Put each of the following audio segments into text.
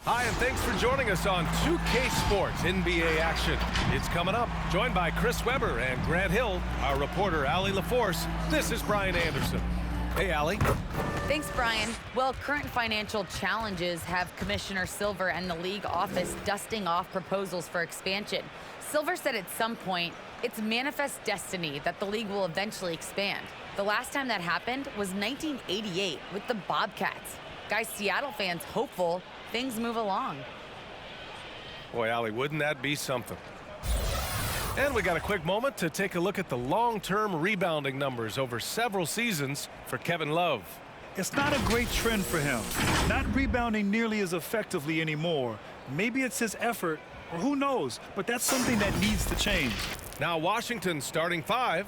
Hi, and thanks for joining us on 2K Sports NBA action. It's coming up. Joined by Chris Webber and Grant Hill, our reporter Allie LaForce. This is Brian Anderson. Hey, Allie. Thanks, Brian. Well, current financial challenges have Commissioner Silver and the league office dusting off proposals for expansion. Silver said at some point, it's manifest destiny that the league will eventually expand. The last time that happened was 1988 with the Bobcats. Guys, Seattle fans hopeful things move along. Boy, Allie, wouldn't that be something? And we got a quick moment to take a look at the long-term rebounding numbers over several seasons for Kevin Love. It's not a great trend for him. Not rebounding nearly as effectively anymore. Maybe it's his effort, or who knows, but that's something that needs to change. Now Washington's starting five.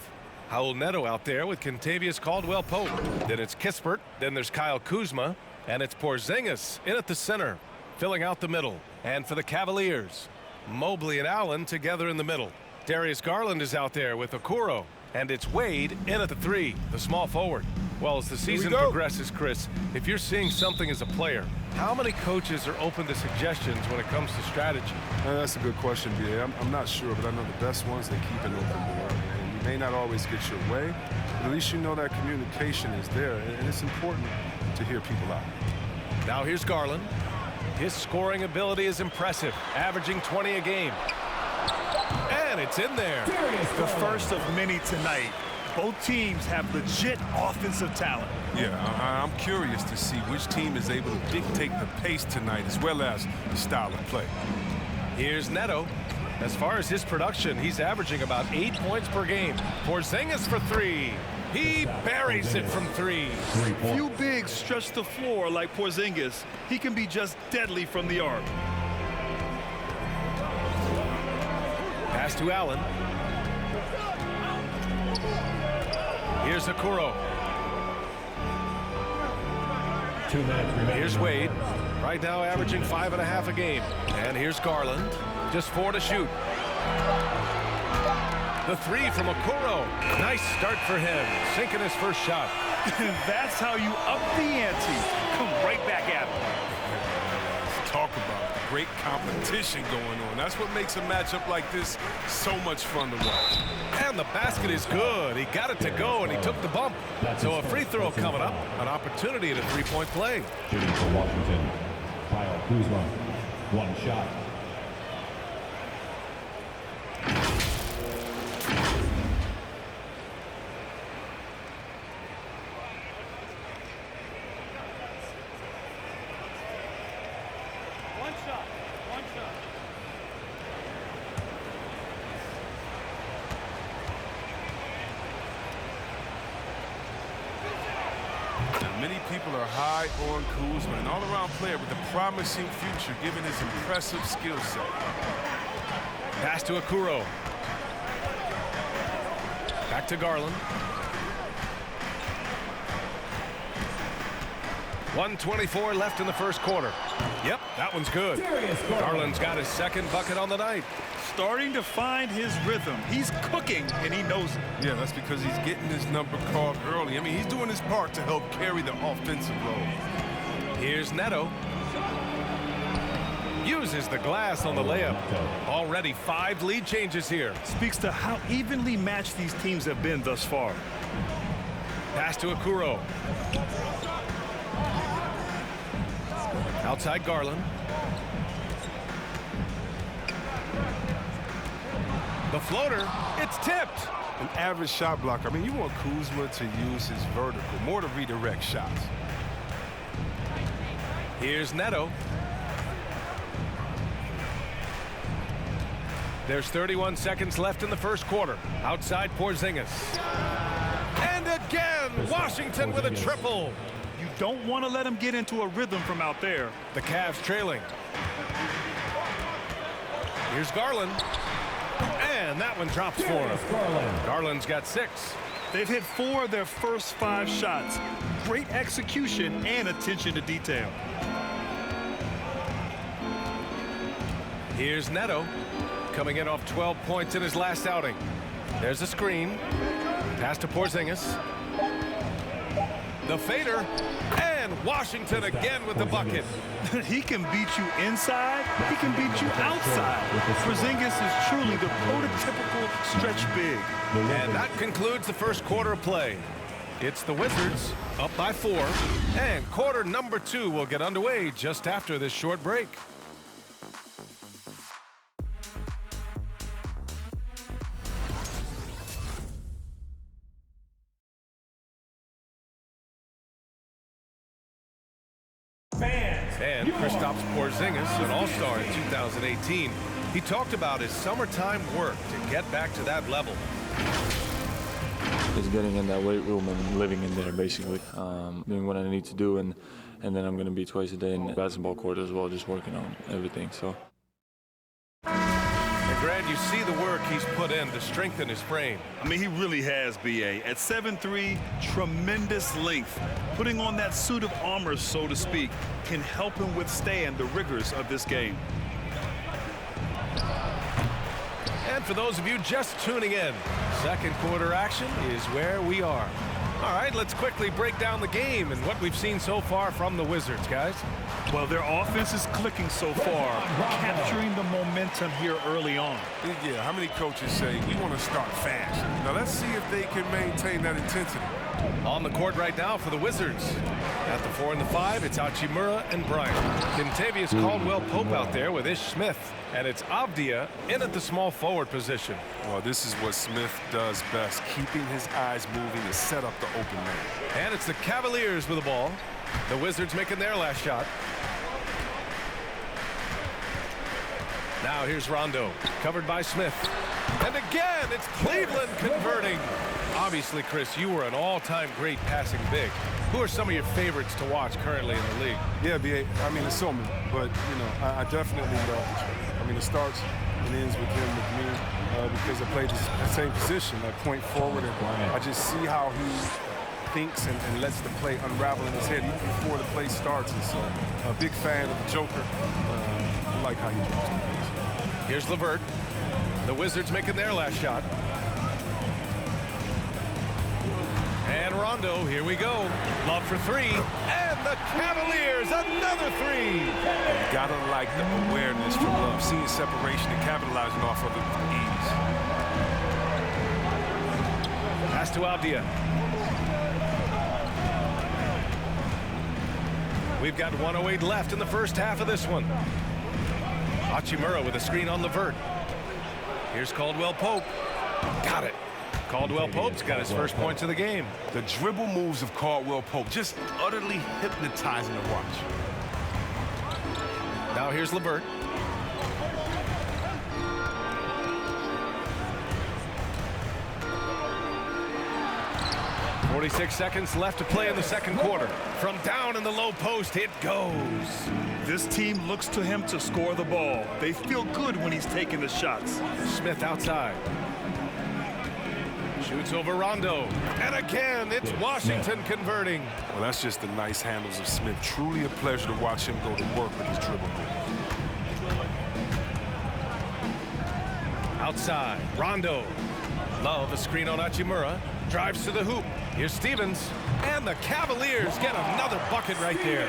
Raul Neto out there with Kentavious Caldwell-Pope. Then it's Kispert, then there's Kyle Kuzma, and it's Porzingis in at the center, filling out the middle. And for the Cavaliers, Mobley and Allen together in the middle. Darius Garland is out there with Okoro, and it's Wade in at the three, the small forward. Well, as the season progresses, Chris, if you're seeing something as a player, how many coaches are open to suggestions when it comes to strategy? That's a good question, B.A. I'm not sure, but I know the best ones, they keep an open door. And you may not always get your way, but at least you know that communication is there, and it's important to hear people out. Now here's Garland. His scoring ability is impressive, averaging 20 a game. And it's in there. The first of many tonight. Both teams have legit offensive talent. Yeah, I'm curious to see which team is able to dictate the pace tonight as well as the style of play. Here's Neto. As far as his production, he's averaging about 8 points per game. Porzingis for three. He buries it from three. Few bigs stretch the floor like Porzingis. He can be just deadly from the arc. Pass to Allen. Here's Okoro. 2 minutes remaining. Here's Wade. Right now averaging 5.5 a game. And here's Garland. Just 4 to shoot. The three from Okoro. Nice start for him. Sinking his first shot. That's how you up the ante. Come right back at him. Talk about great competition going on. That's what makes a matchup like this so much fun to watch. And the basket is good. He got it to go, and he took the bump. So a free throw coming up. An opportunity at a three-point play. Shooting for Washington, Kyle Kuzma. 1 shot. Many people are high on Kuzma, an all-around player with a promising future given his impressive skill set. Pass to Okoro. Back to Garland. 1:24 left in the first quarter. Yep, that one's good. Garland's got his second bucket on the night. Starting to find his rhythm. He's cooking, and he knows it. Yeah, that's because he's getting his number called early. I mean, he's doing his part to help carry the offensive load. Here's Neto. Uses the glass on the layup. Already 5 lead changes here. Speaks to how evenly matched these teams have been thus far. Pass to Okoro. Outside Garland. The floater, it's tipped. An average shot blocker. I mean, you want Kuzma to use his vertical, more to redirect shots. Here's Neto. There's 31 seconds left in the first quarter. Outside Porzingis. And again, Washington with a triple. You don't want to let him get into a rhythm from out there. The Cavs trailing. Here's Garland. And that one drops for him. Garland's got 6. They've hit 4 of their first 5 shots. Great execution and attention to detail. Here's Neto, coming in off 12 points in his last outing. There's a screen. Pass to Porzingis. The fader. And Washington again with the bucket. He can beat you inside. He can beat you outside. Porzingis is truly the prototypical stretch big. And that concludes the first quarter of play. It's the Wizards up by 4. And quarter number 2 will get underway just after this short break. And Kristaps Porzingis, an all-star in 2018, he talked about his summertime work to get back to that level. It's getting in that weight room and living in there, basically, doing what I need to do, and then I'm going to be twice a day in the basketball court as well, just working on everything. So. And Grant, you see the work he's put in to strengthen his frame. I mean, he really has, B.A. At 7'3", tremendous length. Putting on that suit of armor, so to speak, can help him withstand the rigors of this game. And for those of you just tuning in, second quarter action is where we are. All right, let's quickly break down the game and what we've seen so far from the Wizards, guys. Well, their offense is clicking so far, capturing the momentum here early on. Yeah, how many coaches say, we want to start fast? Now, let's see if they can maintain that intensity. On the court right now for the Wizards. At the 4 and the 5, it's Hachimura and Bryant. Kentavious Caldwell-Pope out there with Ish Smith. And it's Avdia in at the small forward position. Well, this is what Smith does best, keeping his eyes moving to set up the open man. And it's the Cavaliers with the ball. The Wizards making their last shot. Now here's Rondo, covered by Smith. And again, it's Cleveland converting. Obviously, Chris, you were an all-time great passing big. Who are some of your favorites to watch currently in the league? Yeah, B.A., I mean, there's so many, but, you know, I definitely I mean, it starts and ends with him, with me, because I played the same position, like point forward, and I just see how he thinks and lets the play unravel in his head even before the play starts. And so, a big fan of the Joker. I like how he drops the plays. Here's LeVert. The Wizards making their last shot. And Rondo, here we go. Love for 3. And the Cavaliers, another 3. You gotta like the awareness from Love, seeing separation and capitalizing off of it with ease. Pass to Avdia. We've got 1:08 left in the first half of this one. Hachimura with a screen on LeVert. Here's Caldwell-Pope. Got it. Caldwell-Pope's got his first points of the game. The dribble moves of Caldwell-Pope, just utterly hypnotizing to watch. Now here's LeVert. .46 seconds left to play in the second quarter. From down in the low post, it goes. This team looks to him to score the ball. They feel good when he's taking the shots. Smith outside. Shoots over Rondo. And again, it's Washington converting. Well, that's just the nice handles of Smith. Truly a pleasure to watch him go to work with his dribble. Outside, Rondo. Love a screen on Hachimura. Drives to the hoop. Here's Stevens. And the Cavaliers get another bucket right there.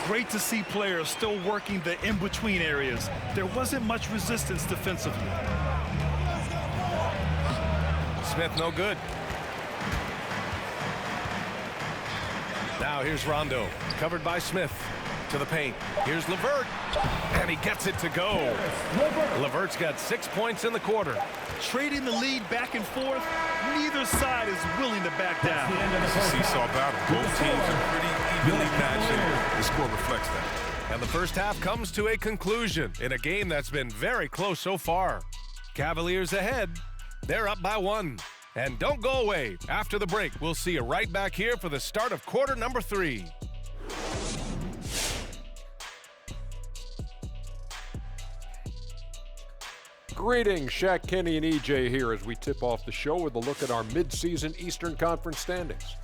Great to see players still working the in-between areas. There wasn't much resistance defensively. Smith no good. Now here's Rondo, covered by Smith. To the paint. Here's LeVert. And he gets it to go. LeVert's got 6 points in the quarter. Trading the lead back and forth, neither side is willing to back down. It's a seesaw battle. Both teams are pretty evenly matched, and the score reflects that. And the first half comes to a conclusion in a game that's been very close so far. Cavaliers ahead. They're up by 1. And don't go away. After the break, we'll see you right back here for the start of quarter number 3. Greetings, Shaq, Kenny, and EJ here as we tip off the show with a look at our midseason Eastern Conference standings.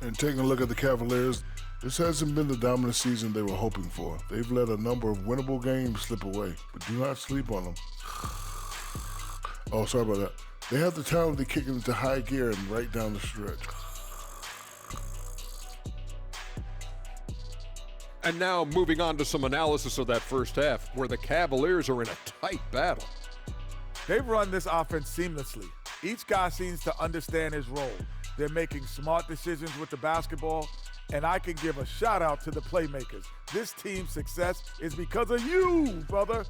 And taking a look at the Cavaliers, this hasn't been the dominant season they were hoping for. They've let a number of winnable games slip away, but do not sleep on them. Oh, sorry about that. They have the talent to kick it into high gear and right down the stretch. And now moving on to some analysis of that first half, where the Cavaliers are in a tight battle. They've run this offense seamlessly. Each guy seems to understand his role. They're making smart decisions with the basketball, and I can give a shout out to the playmakers. This team's success is because of you, brother.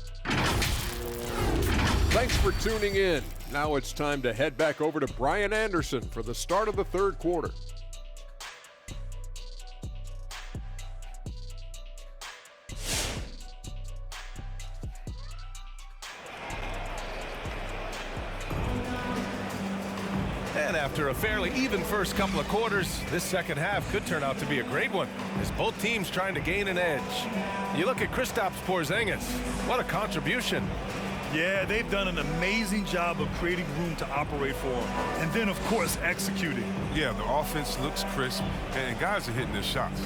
Thanks for tuning in. Now it's time to head back over to Brian Anderson for the start of the third quarter. And after a fairly even first couple of quarters, this second half could turn out to be a great one, as both teams trying to gain an edge. You look at Kristaps Porzingis. What a contribution. Yeah, they've done an amazing job of creating room to operate for him. And then, of course, executing. Yeah, the offense looks crisp, and guys are hitting their shots.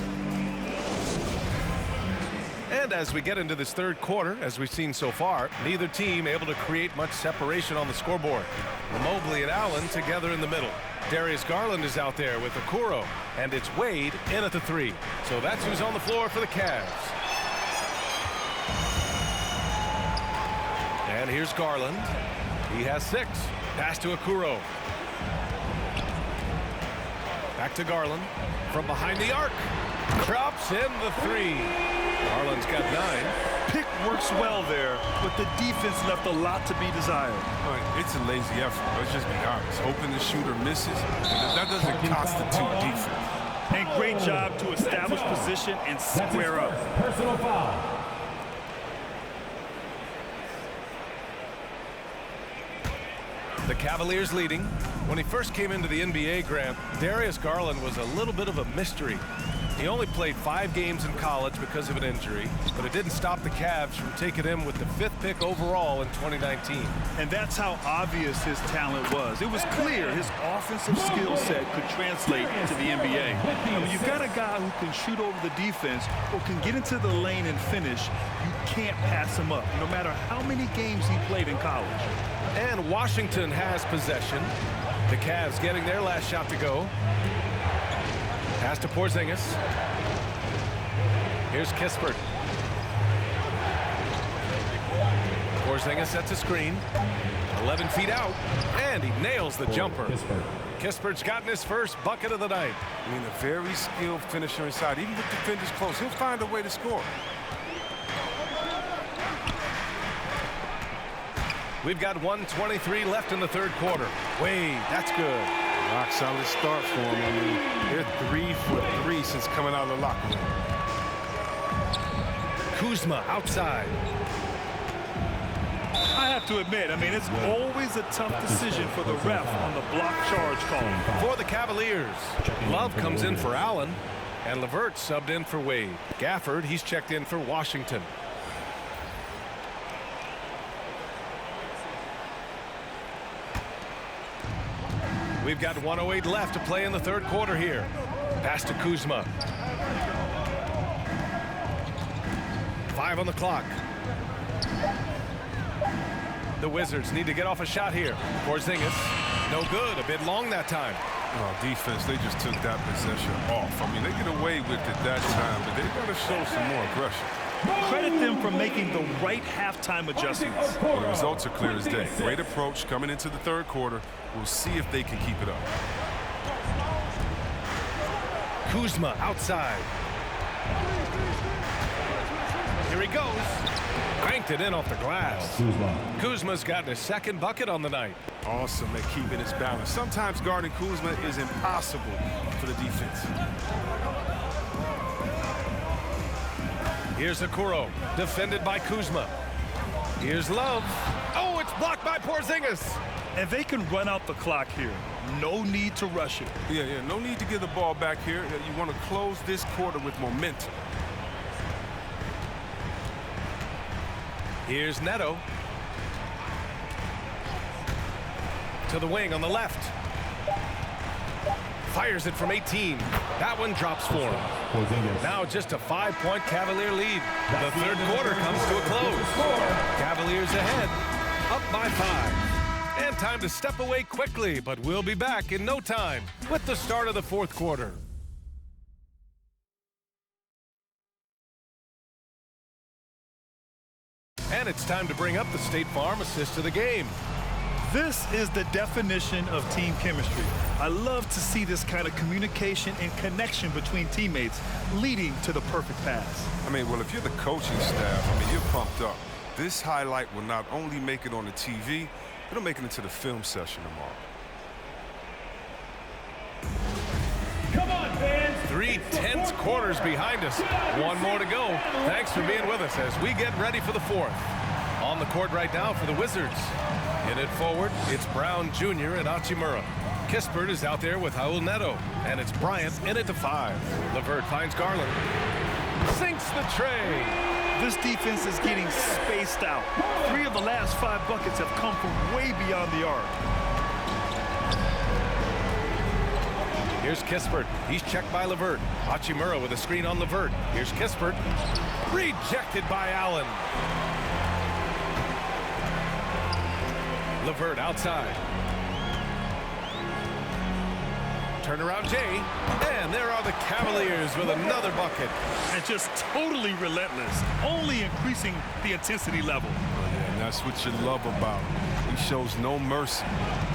And as we get into this third quarter, as we've seen so far, neither team able to create much separation on the scoreboard. Mobley and Allen together in the middle. Darius Garland is out there with Okoro, and it's Wade in at the three. So that's who's on the floor for the Cavs. And here's Garland. He has 6. Pass to Okoro. Back to Garland. From behind the arc. Drops in the 3. Garland's got 9. Pick works well there, but the defense left a lot to be desired. It's a lazy effort. Let's just be honest. Hoping the shooter misses, that doesn't constitute defense. And great job to establish position and square up. Personal foul. The Cavaliers leading. When he first came into the NBA, Grant, Darius Garland was a little bit of a mystery. He only played 5 games in college because of an injury, but it didn't stop the Cavs from taking him with the 5th pick overall in 2019. And that's how obvious his talent was. It was clear his offensive skill set could translate to the NBA. I mean, you've got a guy who can shoot over the defense or can get into the lane and finish. You can't pass him up, no matter how many games he played in college. And Washington has possession. The Cavs getting their last shot to go. Pass to Porzingis. Here's Kispert. Porzingis sets a screen. 11 feet out. And he nails the jumper. Kispert's gotten his first bucket of the night. I mean, a very skilled finisher inside. Even with defenders close, he'll find a way to score. We've got 1:23 left in the third quarter. Wade, that's good. Rock solid start for him. I mean, they're 3 for 3 since coming out of the locker room. Kuzma outside. I have to admit, I mean, it's always a tough decision for the ref on the block charge call. For the Cavaliers, Love comes in for Allen, and LeVert subbed in for Wade. Gafford, he's checked in for Washington. We've got 1:08 left to play in the third quarter here. Pass to Kuzma. 5 on the clock. The Wizards need to get off a shot here. Porzingis, no good. A bit long that time. Oh, defense, they just took that possession off. I mean, they get away with it that time, but they got to show some more aggression. Credit them for making the right halftime adjustments. Well, the results are clear as day. Great approach coming into the third quarter. We'll see if they can keep it up. Kuzma outside. Here he goes. Cranked it in off the glass. Kuzma's gotten his second bucket on the night. Awesome at keeping his balance. Sometimes guarding Kuzma is impossible for the defense. Here's Okoro, defended by Kuzma. Here's Love. Oh, it's blocked by Porzingis. And they can run out the clock here. No need to rush it. Yeah, no need to give the ball back here. You want to close this quarter with momentum. Here's Neto. To the wing on the left. Fires it from 18. That one drops for him. Now just a 5-point Cavalier lead. The third quarter comes to a close. Cavaliers ahead, up by 5. And time to step away quickly, but we'll be back in no time with the start of the fourth quarter. And it's time to bring up the State Farm assist of the game. This is the definition of team chemistry. I love to see this kind of communication and connection between teammates leading to the perfect pass. I mean, well, if you're the coaching staff, I mean, you're pumped up. This highlight will not only make it on the TV, it'll make it into the film session tomorrow. Come on, fans. 3 tense quarters behind us. One more to go. Thanks for being with us as we get ready for the fourth. On the court right now for the Wizards. In it forward, it's Brown Jr. and Hachimura. Kispert is out there with Raul Neto. And it's Bryant in it to 5. LeVert finds Garland. Sinks the tray. This defense is getting spaced out. 3 of the last 5 buckets have come from way beyond the arc. Here's Kispert. He's checked by LeVert. Hachimura with a screen on LeVert. Here's Kispert. Rejected by Allen. LeVert outside. Turnaround Jay. And there are the Cavaliers with another bucket. And just totally relentless, only increasing the intensity level. Yeah, and that's what you love about him. He shows no mercy,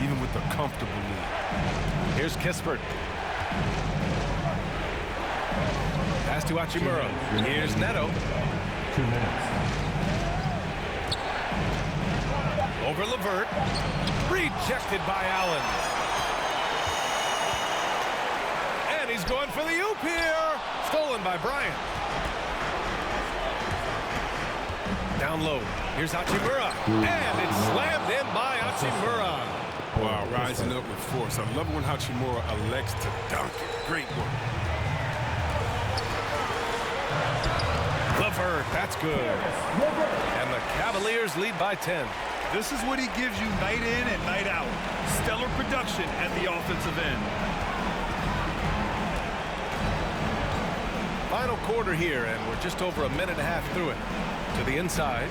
even with a comfortable lead. Here's Kispert. Pass to Hachimura. Here's Neto. 2 minutes. Over LeVert. Rejected by Allen. And he's going for the oop here. Stolen by Bryant. Down low. Here's Hachimura. And it's slammed in by Hachimura. Wow, rising up with force. I love when Hachimura elects to dunk it. Great work. LeVert, that's good. And the Cavaliers lead by 10. This is what he gives you night in and night out. Stellar production at the offensive end. Final quarter here, and we're just over a minute and a half through it. To the inside.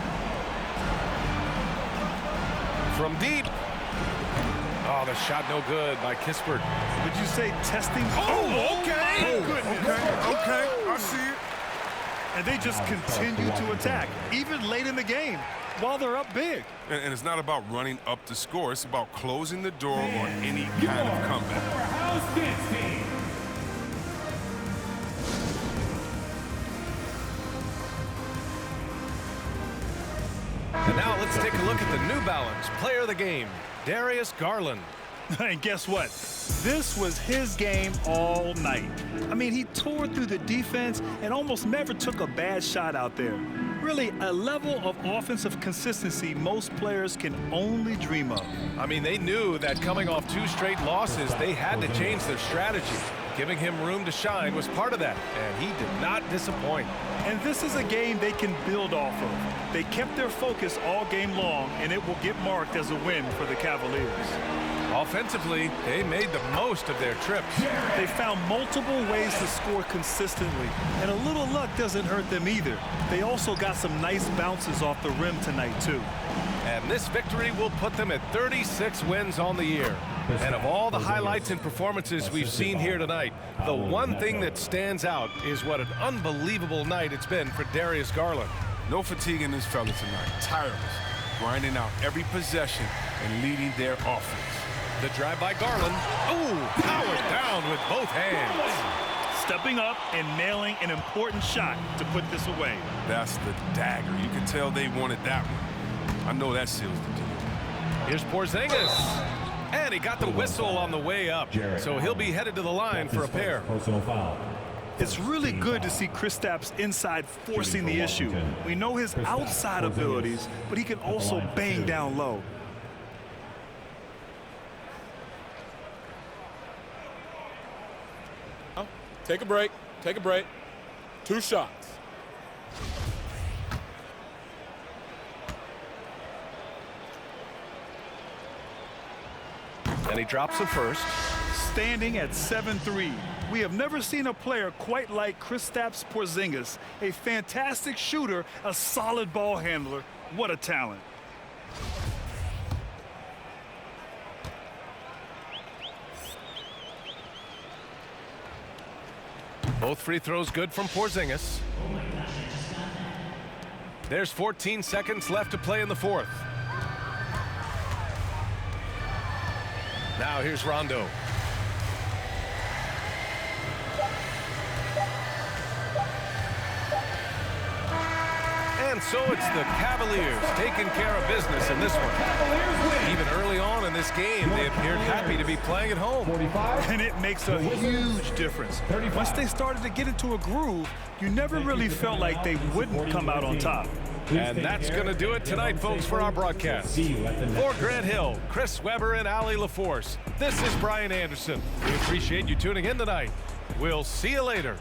From deep. Oh, the shot no good by Kispert. Would you say testing? Oh, okay. Okay, I see it. And they just continue to attack, even late in the game, while they're up big. And it's not about running up the score. It's about closing the door on any kind of comeback. House dance team. And now let's take a look at the New Balance player of the game, Darius Garland. And guess what? This was his game all night. I mean, he tore through the defense and almost never took a bad shot out there. Really, a level of offensive consistency most players can only dream of. I mean, they knew that coming off 2 straight losses, they had to change their strategy. Giving him room to shine was part of that, and he did not disappoint. And this is a game they can build off of. They kept their focus all game long, and it will get marked as a win for the Cavaliers. Offensively, they made the most of their trips. They found multiple ways to score consistently, and a little luck doesn't hurt them either. They also got some nice bounces off the rim tonight, too. And this victory will put them at 36 wins on the year. And of all the highlights and performances we've seen here tonight, the one thing that stands out is what an unbelievable night it's been for Darius Garland. No fatigue in this fella tonight. Tireless, grinding out every possession and leading their offense. The drive by Garland. Ooh, powered down with both hands. Stepping up and nailing an important shot to put this away. That's the dagger. You can tell they wanted that one. I know that seals the deal. Here's Porzingis. And he got the whistle on the way up. So he'll be headed to the line for a pair. Personal foul. It's really good to see Kristaps inside forcing the issue. We know his outside abilities, but he can also bang down low. Take a break. Take a break. 2 shots. And he drops the first. Standing at 7-3. We have never seen a player quite like Kristaps Porzingis. A fantastic shooter, a solid ball handler. What a talent. Both free throws good from Porzingis. There's 14 seconds left to play in the fourth. Now here's Rondo. And so it's the Cavaliers taking care of business in this one. Even early on in this game, they appeared happy to be playing at home. And it makes a huge difference. Once they started to get into a groove, you never really felt like they wouldn't come out on top. And that's going to do it tonight, folks, for our broadcast. For Grant Hill, Chris Webber, and Allie LaForce, this is Brian Anderson. We appreciate you tuning in tonight. We'll see you later.